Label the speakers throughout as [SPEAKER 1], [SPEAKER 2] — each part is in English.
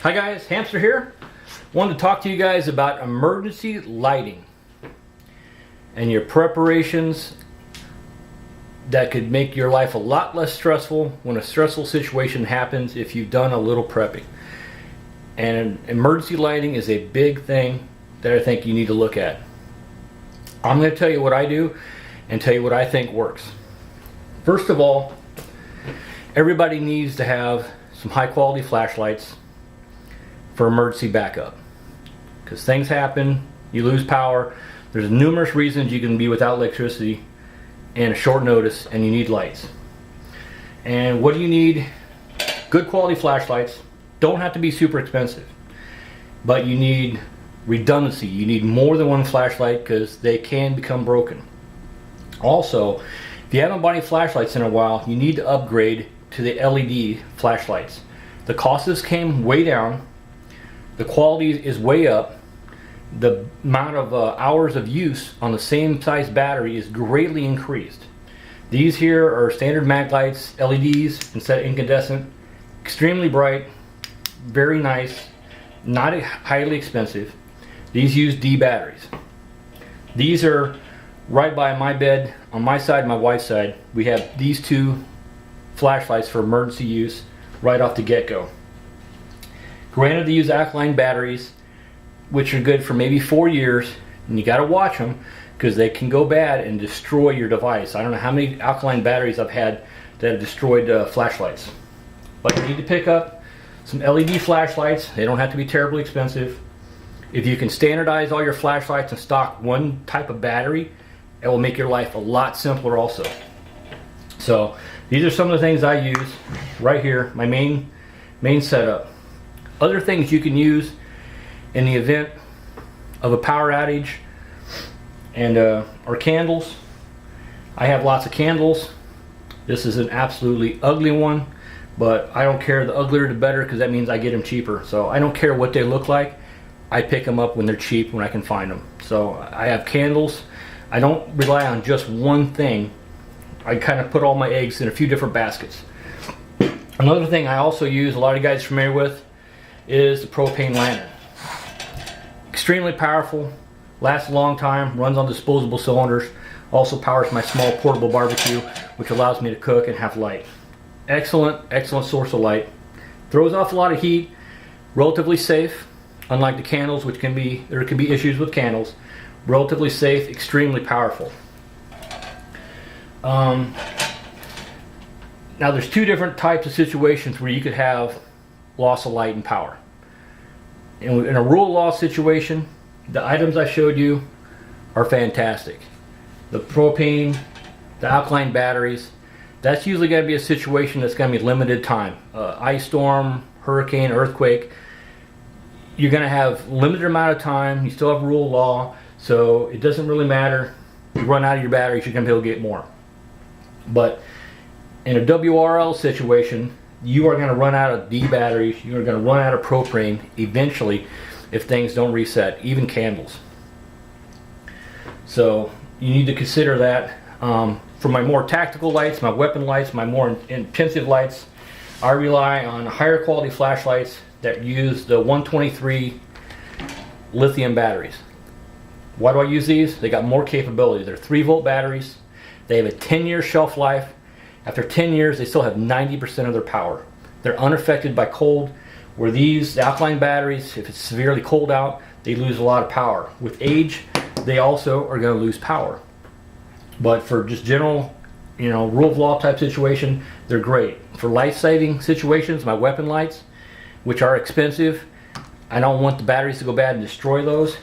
[SPEAKER 1] Hi guys, Hamster here. Wanted to talk to you guys about emergency lighting and your preparations that could make your life a lot less stressful when a stressful situation happens if you've done a little prepping. And emergency lighting is a big thing that I think you need to look at. I'm going to tell you what I do and tell you what I think works. First of all, everybody needs to have some high quality flashlights for emergency backup, because things happen, you lose power, there's numerous reasons you can be without electricity in a short notice, and you need lights. And what do you need? Good quality flashlights. Don't have to be super expensive, but you need redundancy. You need more than one flashlight because they can become broken. Also, if you haven't bought any flashlights in a while, you need to upgrade to the LED flashlights. The cost of this came way down. The quality is way up. The amount of hours of use on the same size battery is greatly increased. These here are standard mag lights, LEDs instead of incandescent. Extremely bright, very nice, not highly expensive. These use D batteries. These are right by my bed. On my side, my wife's side, we have these two flashlights for emergency use right off the get-go. Granted, they use alkaline batteries, which are good for maybe 4 years, and you got to watch them because they can go bad and destroy your device. I don't know how many alkaline batteries I've had that have destroyed flashlights. But you need to pick up some LED flashlights. They don't have to be terribly expensive. If you can standardize all your flashlights and stock one type of battery, it will make your life a lot simpler also. So these are some of the things I use right here, my main setup. Other things you can use in the event of a power outage and are candles. I have lots of candles. This is an absolutely ugly one, but I don't care. The uglier the better, because that means I get them cheaper. So I don't care what they look like. I pick them up when they're cheap, when I can find them. So I have candles. I don't rely on just one thing. I kind of put all my eggs in a few different baskets. Another thing I also use, a lot of you guys are familiar with, is the propane lantern. Extremely powerful, lasts a long time, runs on disposable cylinders, also powers my small portable barbecue, which allows me to cook and have light. Excellent source of light. Throws off a lot of heat, relatively safe, unlike the candles, which there can be issues with candles. Relatively safe, extremely powerful. Now there's two different types of situations where you could have loss of light and power. In a rural loss situation, the items I showed you are fantastic. The propane, the alkaline batteries, that's usually going to be a situation that's going to be limited time. Ice storm, hurricane, earthquake, you're going to have limited amount of time. You still have rule of law, so it doesn't really matter. You run out of your batteries, you're going to be able to get more. But in a WRL situation, you are going to run out of D batteries, you're going to run out of propane eventually if things don't reset, even candles. So you need to consider that. For my more tactical lights, my weapon lights, my more intensive lights, I rely on higher quality flashlights that use the 123 lithium batteries. Why do I use these? They got more capability. They're 3-volt batteries. They have a 10-year shelf life. After 10 years, they still have 90% of their power. They're unaffected by cold, where the alkaline batteries, if it's severely cold out, they lose a lot of power. With age, they also are going to lose power. But for just general, rule of law type situation, they're great. For life-saving situations, my weapon lights, which are expensive, I don't want the batteries to go bad and destroy those.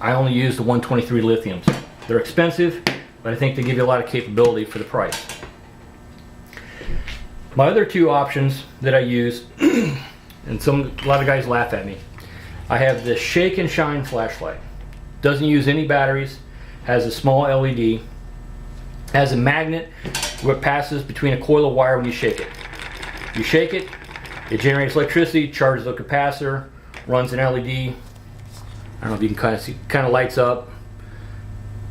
[SPEAKER 1] I only use the 123 lithiums. They're expensive, but I think they give you a lot of capability for the price. My other two options that I use, and a lot of guys laugh at me, I have the Shake and Shine flashlight. Doesn't use any batteries, has a small LED, has a magnet what passes between a coil of wire when you shake it. You shake it, it generates electricity, charges the capacitor, runs an LED. I don't know if you can kind of see, kind of lights up.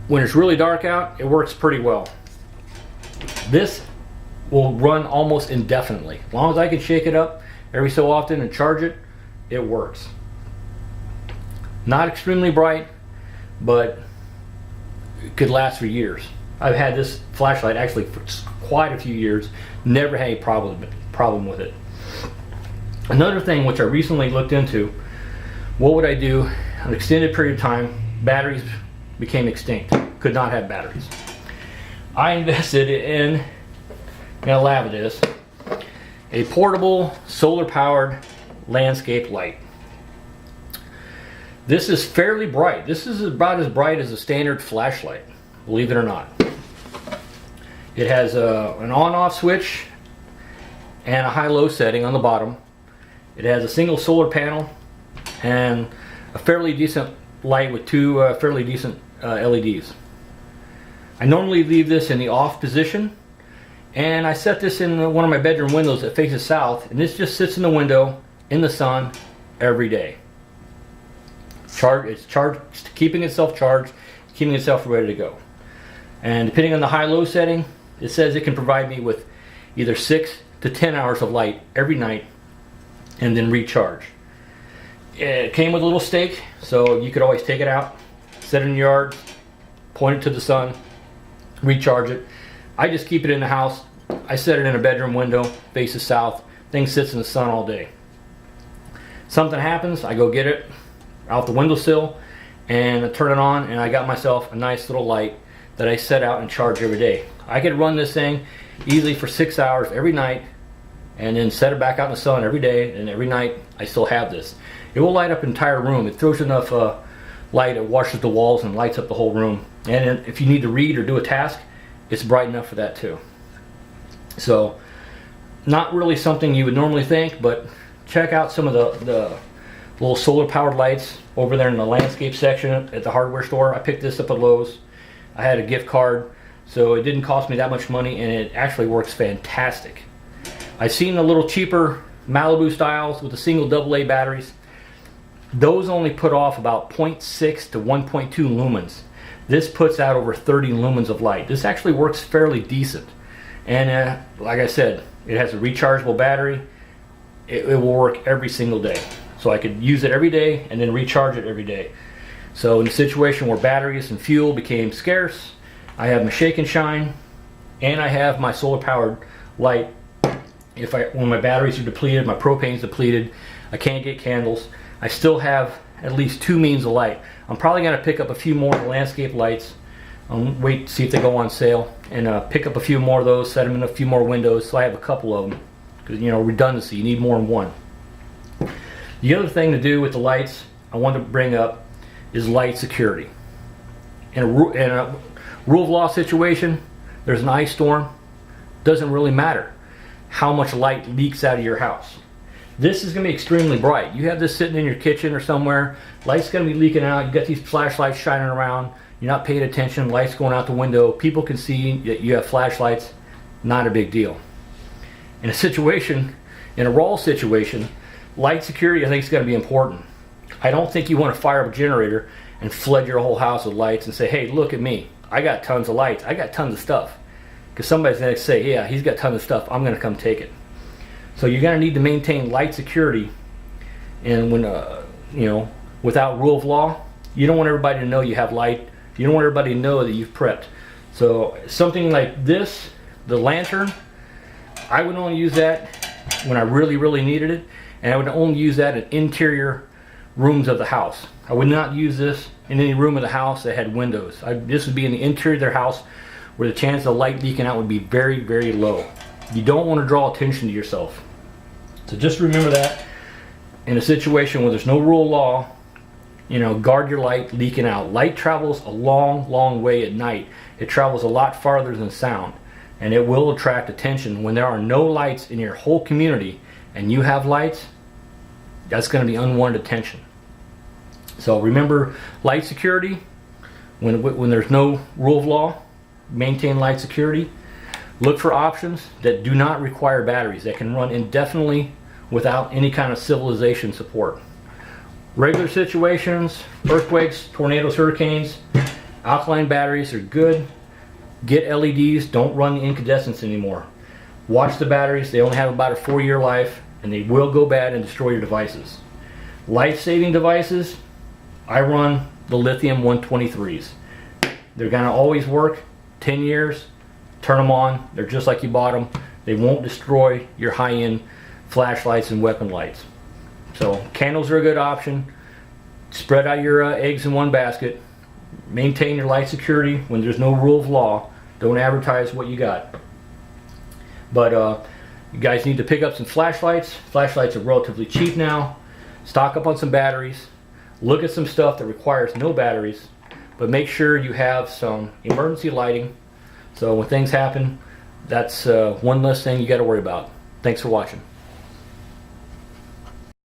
[SPEAKER 1] When it's really dark out, it works pretty well. This will run almost indefinitely. As long as I can shake it up every so often and charge it, it works. Not extremely bright, but it could last for years. I've had this flashlight actually for quite a few years, never had any problem with it. Another thing which I recently looked into, what would I do an extended period of time, batteries became extinct, could not have batteries. I invested in, gonna laugh at this, a portable solar powered landscape light. This is fairly bright. This is about as bright as a standard flashlight, believe it or not. It has an on-off switch and a high-low setting on the bottom. It has a single solar panel and a fairly decent light with two fairly decent LEDs. I normally leave this in the off position, and I set this in one of my bedroom windows that faces south, and this just sits in the window in the sun every day. It's keeping itself charged, keeping itself ready to go. And depending on the high-low setting, it says it can provide me with either 6 to 10 hours of light every night and then recharge. It came with a little stake, so you could always take it out, set it in your yard, point it to the sun, recharge it. I just keep it in the house. I set it in a bedroom window, faces south. Thing sits in the sun all day. Something happens, I go get it out the windowsill and I turn it on, and I got myself a nice little light that I set out and charge every day. I could run this thing easily for 6 hours every night and then set it back out in the sun every day, and every night I still have this. It will light up an entire room. It throws enough light, it washes the walls and lights up the whole room. And if you need to read or do a task, it's bright enough for that too. So, not really something you would normally think, but check out some of the little solar powered lights over there in the landscape section at the hardware store. I picked this up at Lowe's. I had a gift card, so it didn't cost me that much money, and it actually works fantastic. I've seen the little cheaper Malibu styles with the single AA batteries. Those only put off about 0.6 to 1.2 lumens. This puts out over 30 lumens of light. This actually works fairly decent. And like I said, it has a rechargeable battery. It will work every single day. So I could use it every day and then recharge it every day. So in a situation where batteries and fuel became scarce, I have my Shake and Shine, and I have my solar powered light. When my batteries are depleted, my propane's depleted, I can't get candles, I still have at least 2 means of light. I'm probably going to pick up a few more landscape lights. Wait to see if they go on sale, and pick up a few more of those, set them in a few more windows so I have a couple of them. Because, you know, redundancy, you need more than one. The other thing to do with the lights I want to bring up is light security. In a rule of law situation, there's an ice storm, doesn't really matter how much light leaks out of your house. This is going to be extremely bright. You have this sitting in your kitchen or somewhere, light's going to be leaking out, you got these flashlights shining around, you're not paying attention, light's going out the window, people can see that you have flashlights, not a big deal. In a ROL situation, light security I think is going to be important. I don't think you want to fire up a generator and flood your whole house with lights and say, hey, look at me, I got tons of lights, I got tons of stuff. Because somebody's going to say, yeah, he's got tons of stuff, I'm going to come take it. So you're going to need to maintain light security, and when without rule of law, you don't want everybody to know you have light. You don't want everybody to know that you've prepped. So something like this, the lantern, I would only use that when I really, really needed it, and I would only use that in interior rooms of the house. I would not use this in any room of the house that had windows. This would be in the interior of their house where the chance of light leaking out would be very, very low. You don't want to draw attention to yourself. So just remember that in a situation where there's no rule of law, guard your light leaking out. Light travels a long, long way at night. It travels a lot farther than sound, and it will attract attention. When there are no lights in your whole community and you have lights, that's going to be unwanted attention. So remember light security. When there's no rule of law, maintain light security. Look for options that do not require batteries, that can run indefinitely without any kind of civilization support. Regular situations, earthquakes, tornadoes, hurricanes, alkaline batteries are good. Get LEDs, don't run the incandescents anymore. Watch the batteries, they only have about a 4-year life, and they will go bad and destroy your devices. Life-saving devices, I run the lithium 123s. They're gonna always work 10 years. Turn them on, they're just like you bought them. They won't destroy your high-end flashlights and weapon lights. So candles are a good option. Spread out your eggs in one basket. Maintain your light security when there's no rule of law. Don't advertise what you got. But you guys need to pick up some flashlights. Flashlights are relatively cheap now. Stock up on some batteries. Look at some stuff that requires no batteries, but make sure you have some emergency lighting. So when things happen, that's one less thing you got to worry about. Thanks for watching.